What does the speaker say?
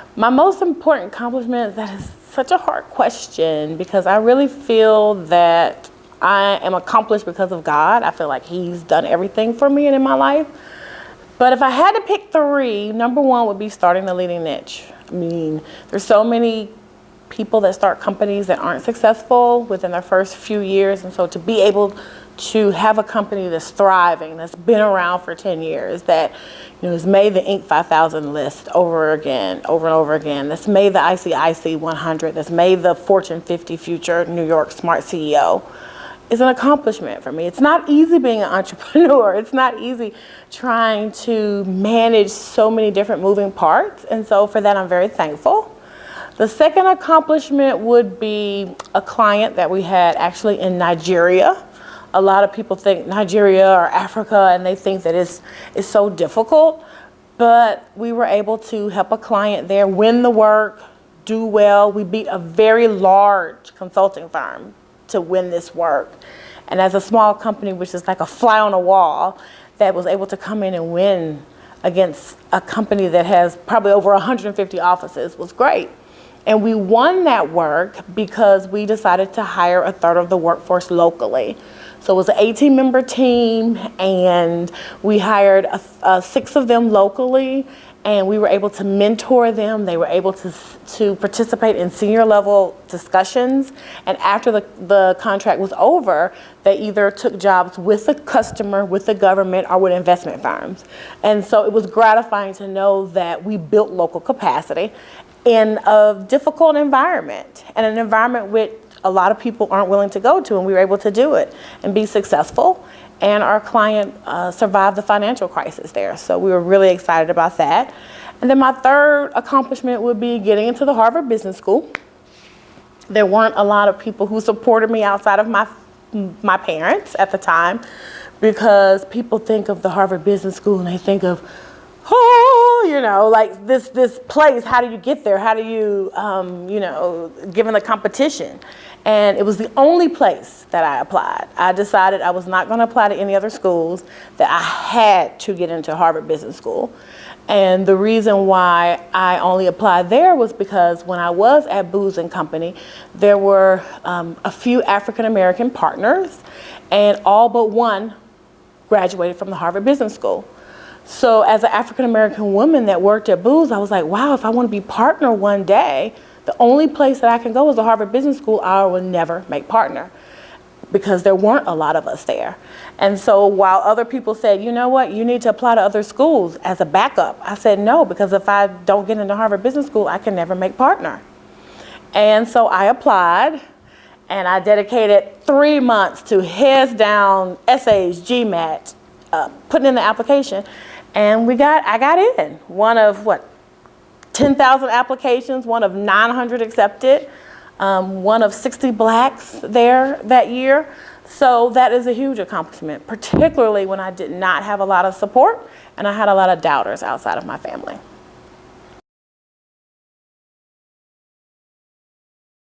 My most important accomplishment, that is such a hard question because I really feel that I am accomplished because of God. I feel like He's done everything for me and in my life. But if I had to pick three, number one would be starting the leading niche. I mean, there's so many people that start companies that aren't successful within their first few years. And so to be able to have a company that's thriving, that's been around for 10 years, that has made the Inc. 5000 list over and over again, that's made the ICIC 100, that's made the Fortune 50 Future New York Smart CEO, is an accomplishment for me. It's not easy being an entrepreneur. It's not easy trying to manage so many different moving parts. And so for that, I'm very thankful. The second accomplishment would be a client that we had actually in Nigeria. A lot of people think Nigeria or Africa, and they think that it's so difficult. But we were able to help a client there win the work, do well. We beat a very large consulting firm to win this work. And as a small company, which is like a fly on a wall, that was able to come in and win against a company that has probably over 150 offices was great. And we won that work because we decided to hire a third of the workforce locally. So it was an 18-member team, and we hired 6 of them locally, and we were able to mentor them. They were able to participate in senior level discussions. And after the contract was over, they either took jobs with the customer, with the government, or with investment firms. And so it was gratifying to know that we built local capacity in a difficult environment, and an environment which a lot of people aren't willing to go to, and we were able to do it and be successful. And our client survived the financial crisis there. So we were really excited about that. And then my third accomplishment would be getting into the Harvard Business School. There weren't a lot of people who supported me outside of my parents at the time, because people think of the Harvard Business School and they think of, like this place. How do you get there? How do you, given the competition? And it was the only place that I applied. I decided I was not going to apply to any other schools, that I had to get into Harvard Business School. And the reason why I only applied there was because when I was at Booz & Company, there were a few African-American partners, and all but one graduated from the Harvard Business School. So as an African-American woman that worked at Booz, I was like, wow, if I want to be partner one day, the only place that I can go is the Harvard Business School. I will never make partner, because there weren't a lot of us there. And so while other people said, you know what, you need to apply to other schools as a backup, I said no, because if I don't get into Harvard Business School, I can never make partner. And so I applied, and I dedicated 3 months to heads down, essays, GMAT, putting in the application. And I got in. One of 10,000 applications, one of 900 accepted, one of 60 blacks there that year. So that is a huge accomplishment, particularly when I did not have a lot of support and I had a lot of doubters outside of my family.